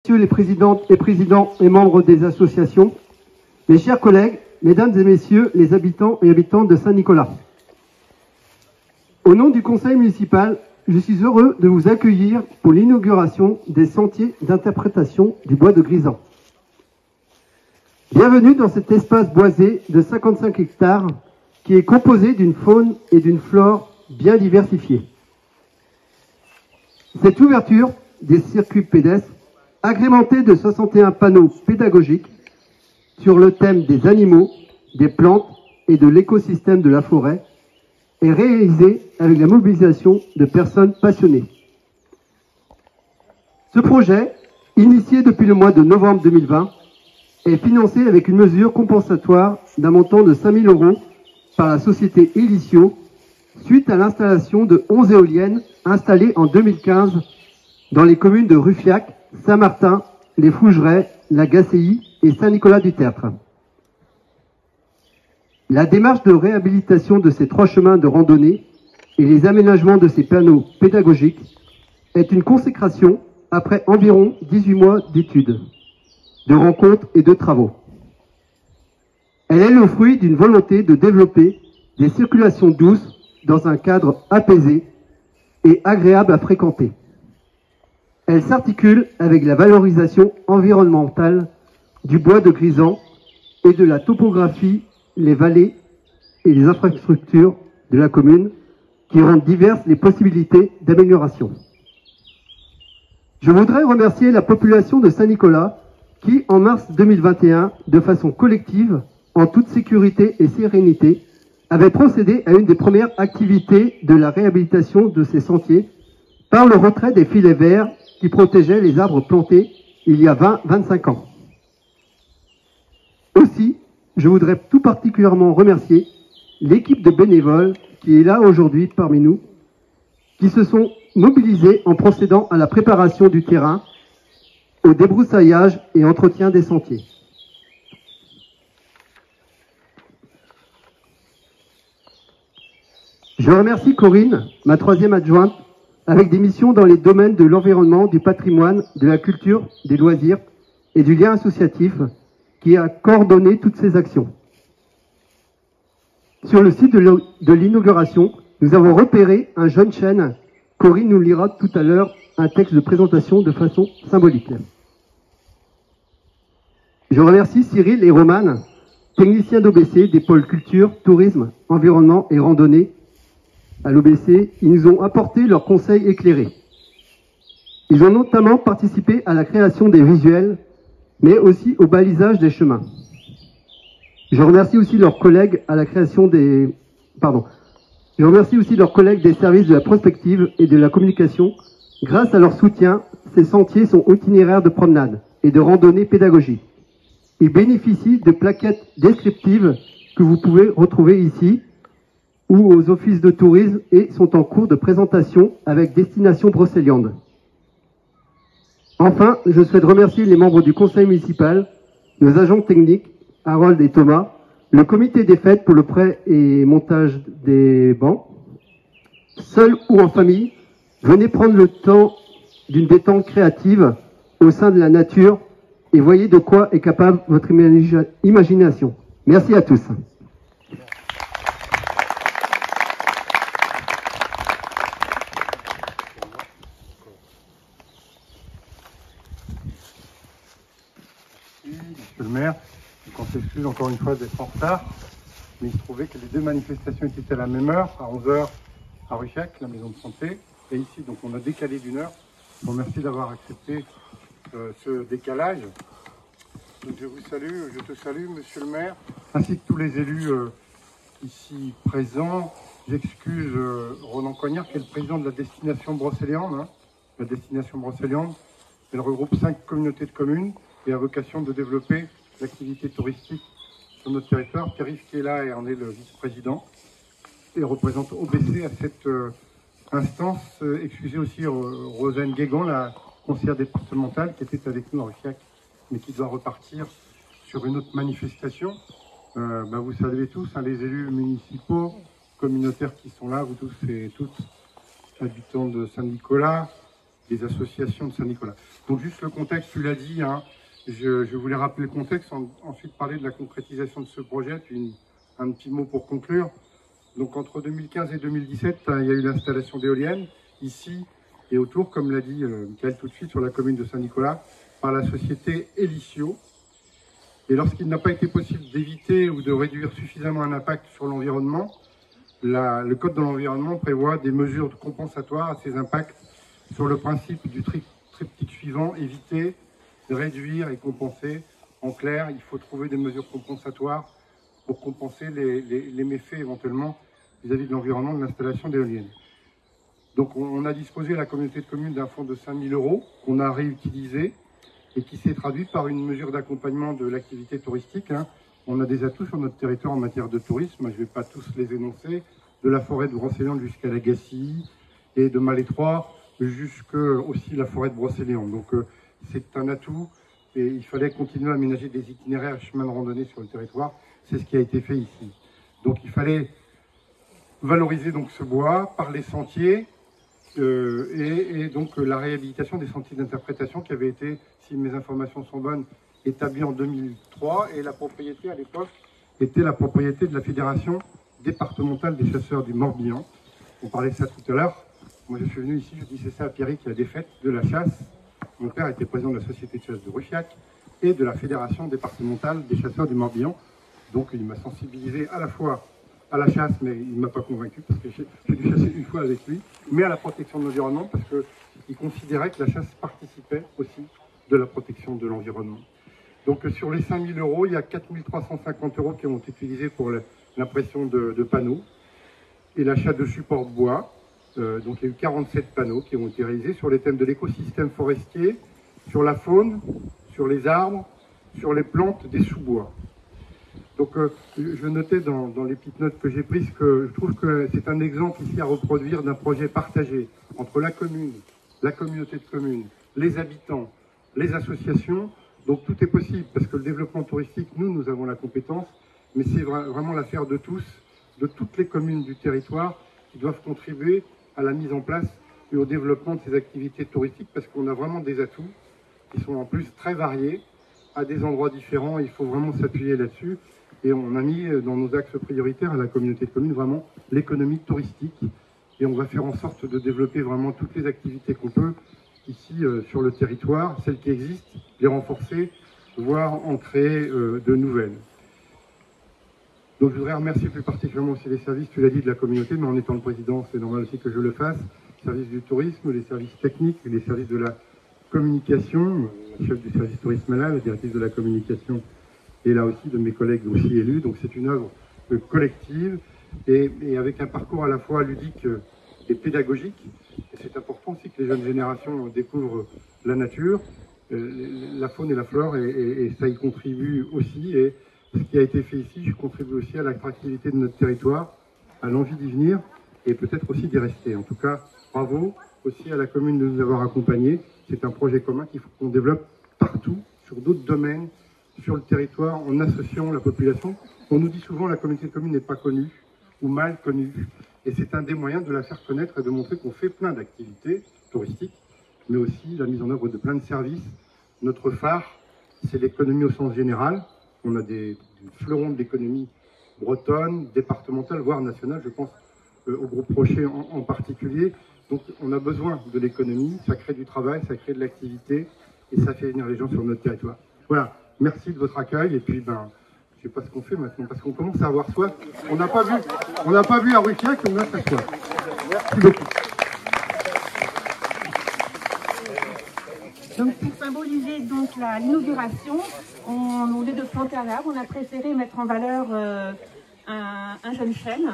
Messieurs les présidentes et présidents et membres des associations, mes chers collègues, mesdames et messieurs les habitants et habitantes de Saint-Nicolas. Au nom du conseil municipal, je suis heureux de vous accueillir pour l'inauguration des sentiers d'interprétation du bois de Grisant. Bienvenue dans cet espace boisé de 55 hectares qui est composé d'une faune et d'une flore bien diversifiées. Cette ouverture des circuits pédestres, agrémentée de 61 panneaux pédagogiques sur le thème des animaux, des plantes et de l'écosystème de la forêt, est réalisée avec la mobilisation de personnes passionnées. Ce projet, initié depuis le mois de novembre 2020, est financé avec une mesure compensatoire d'un montant de 5 000 € par la société Elicio, suite à l'installation de 11 éoliennes installées en 2015 dans les communes de Ruffiac, Saint-Martin, les Fougerets, la Gacéie et Saint-Nicolas-du-Tertre. La démarche de réhabilitation de ces 3 chemins de randonnée et les aménagements de ces panneaux pédagogiques est une consécration après environ 18 mois d'études, de rencontres et de travaux. Elle est le fruit d'une volonté de développer des circulations douces dans un cadre apaisé et agréable à fréquenter. Elle s'articule avec la valorisation environnementale du bois de Grisant et de la topographie, les vallées et les infrastructures de la commune qui rendent diverses les possibilités d'amélioration. Je voudrais remercier la population de Saint-Nicolas qui, en mars 2021, de façon collective, en toute sécurité et sérénité, avait procédé à une des premières activités de la réhabilitation de ces sentiers par le retrait des filets verts qui protégeaient les arbres plantés il y a 20-25 ans. Aussi, je voudrais tout particulièrement remercier l'équipe de bénévoles qui est là aujourd'hui parmi nous, qui se sont mobilisés en procédant à la préparation du terrain, au débroussaillage et entretien des sentiers. Je remercie Corinne, ma 3e adjointe, avec des missions dans les domaines de l'environnement, du patrimoine, de la culture, des loisirs et du lien associatif, qui a coordonné toutes ces actions. Sur le site de l'inauguration, nous avons repéré un jeune chêne. Corinne nous lira tout à l'heure un texte de présentation de façon symbolique. Je remercie Cyril et Romane, techniciens d'OBC des pôles culture, tourisme, environnement et randonnée. À l'OBC, ils nous ont apporté leurs conseils éclairés. Ils ont notamment participé à la création des visuels, mais aussi au balisage des chemins. Je remercie aussi leurs collègues à la création des... Je remercie aussi leurs collègues des services de la prospective et de la communication. Grâce à leur soutien, ces sentiers sont itinéraires de promenade et de randonnée pédagogique. Ils bénéficient de plaquettes descriptives que vous pouvez retrouver ici ou aux offices de tourisme et sont en cours de présentation avec destination Brocéliande. Enfin, je souhaite remercier les membres du conseil municipal, nos agents techniques, Harold et Thomas, le comité des fêtes pour le prêt et montage des bancs. Seul ou en famille, venez prendre le temps d'une détente créative au sein de la nature et voyez de quoi est capable votre imagination. Merci à tous. Monsieur le maire, on s'excuse encore une fois d'être en retard, mais il se trouvait que les 2 manifestations étaient à la même heure, à 11 h à Ruffiac, la maison de santé, et ici, donc on a décalé d'1 heure. Je vous remercie d'avoir accepté ce décalage. Donc je vous salue, je te salue, monsieur le maire, ainsi que tous les élus ici présents. J'excuse Roland Coignard, qui est le président de la destination Brocéliande. La destination Brocéliande, elle regroupe 5 communautés de communes et a vocation de développer l'activité touristique sur notre territoire. Thierry qui est là et en est le vice-président et représente OBC à cette instance. Excusez aussi Rosane Guégan, la conseillère départementale qui était avec nous à Ruffiac, mais qui doit repartir sur une autre manifestation. Vous savez tous, les élus municipaux, communautaires qui sont là, vous tous et toutes, habitants de Saint-Nicolas, des associations de Saint-Nicolas. Donc juste le contexte, tu l'as dit, hein, je voulais rappeler le contexte, ensuite parler de la concrétisation de ce projet, puis un petit mot pour conclure. Donc entre 2015 et 2017, il y a eu l'installation d'éoliennes, ici et autour, comme l'a dit Michael tout de suite, sur la commune de Saint-Nicolas, par la société Elisio. Et lorsqu'il n'a pas été possible d'éviter ou de réduire suffisamment un impact sur l'environnement, le Code de l'environnement prévoit des mesures compensatoires à ces impacts sur le principe du triptyque suivant, éviter, réduire et compenser. En clair, il faut trouver des mesures compensatoires pour compenser les méfaits éventuellement vis-à-vis de l'environnement de l'installation d'éoliennes. Donc on a disposé à la communauté de communes d'un fonds de 5 000 € qu'on a réutilisé et qui s'est traduit par une mesure d'accompagnement de l'activité touristique. Hein. On a des atouts sur notre territoire en matière de tourisme, je ne vais pas tous les énoncer, de la forêt de Brocéliande jusqu'à la Gacilly et de Malétroit jusqu'à aussi la forêt de Brocéliande. Donc c'est un atout et il fallait continuer à aménager des itinéraires et chemins de randonnée sur le territoire. C'est ce qui a été fait ici. Donc il fallait valoriser donc ce bois par les sentiers et donc la réhabilitation des sentiers d'interprétation qui avaient été, si mes informations sont bonnes, établis en 2003 et la propriété à l'époque était la propriété de la Fédération départementale des chasseurs du Morbihan. On parlait de ça tout à l'heure. Moi je suis venu ici, je disais ça à Pierrick, la défaite de la chasse. Mon père était président de la société de chasse de Rufiac et de la Fédération départementale des chasseurs du Morbihan. Donc il m'a sensibilisé à la fois à la chasse, mais il ne m'a pas convaincu parce que j'ai dû chasser une fois avec lui, mais à la protection de l'environnement parce qu'il considérait que la chasse participait aussi de la protection de l'environnement. Donc sur les 5 000 €, il y a 4 350 € qui ont été utilisés pour l'impression de panneaux et l'achat de supports de bois. Donc il y a eu 47 panneaux qui ont été réalisés sur les thèmes de l'écosystème forestier, sur la faune, sur les arbres, sur les plantes des sous-bois. Donc je notais dans les petites notes que j'ai prises que je trouve que c'est un exemple ici à reproduire d'un projet partagé entre la commune, la communauté de communes, les habitants, les associations. Donc tout est possible parce que le développement touristique, nous avons la compétence, mais c'est vraiment l'affaire de tous, de toutes les communes du territoire qui doivent contribuer à la mise en place et au développement de ces activités touristiques parce qu'on a vraiment des atouts qui sont en plus très variés à des endroits différents. Il faut vraiment s'appuyer là-dessus. Et on a mis dans nos axes prioritaires à la communauté de communes vraiment l'économie touristique. Et on va faire en sorte de développer vraiment toutes les activités qu'on peut ici sur le territoire, celles qui existent, les renforcer, voire en créer de nouvelles. Donc je voudrais remercier plus particulièrement aussi les services, tu l'as dit, de la communauté, mais en étant le président, c'est normal aussi que je le fasse. Les services du tourisme, les services techniques, les services de la communication, la chef du service tourisme là, la directrice de la communication, et là aussi de mes collègues aussi élus. Donc c'est une œuvre collective et avec un parcours à la fois ludique et pédagogique. Et c'est important aussi que les jeunes générations découvrent la nature, la faune et la flore, et ça y contribue aussi. Et ce qui a été fait ici, je contribue aussi à l'attractivité de notre territoire, à l'envie d'y venir et peut-être aussi d'y rester. En tout cas, bravo aussi à la commune de nous avoir accompagnés. C'est un projet commun qu'il faut qu'on développe partout, sur d'autres domaines, sur le territoire, en associant la population. On nous dit souvent que la communauté de communes n'est pas connue ou mal connue. Et c'est un des moyens de la faire connaître et de montrer qu'on fait plein d'activités touristiques, mais aussi la mise en œuvre de plein de services. Notre phare, c'est l'économie au sens général. On a des fleurons de l'économie bretonne, départementale, voire nationale. Je pense au groupe Rocher en particulier. Donc on a besoin de l'économie, ça crée du travail, ça crée de l'activité et ça fait venir les gens sur notre territoire. Voilà. Merci de votre accueil et puis je sais pas ce qu'on fait maintenant parce qu'on commence à avoir soif. On n'a pas vu à Rufiac et on a très soif. Merci beaucoup. Donc pour symboliser donc l'inauguration, au lieu de planter un arbre, on a préféré mettre en valeur un jeune chêne.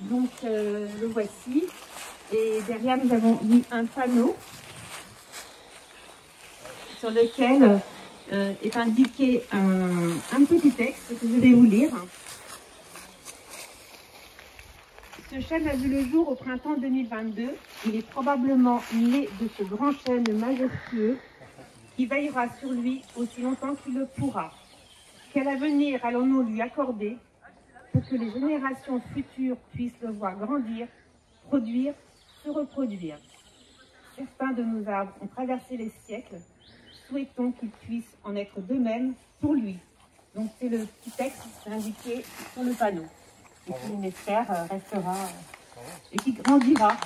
Donc le voici. Et derrière nous avons mis un panneau sur lequel est indiqué un petit texte que je vais vous lire. Ce chêne a vu le jour au printemps 2022. Il est probablement né de ce grand chêne majestueux qui veillera sur lui aussi longtemps qu'il le pourra. Quel avenir allons-nous lui accorder pour que les générations futures puissent le voir grandir, produire, se reproduire? certains de nos arbres ont traversé les siècles, souhaitons qu'ils puissent en être de même pour lui. Donc c'est le petit texte indiqué sur le panneau. Et qui, on espère, restera et qui grandira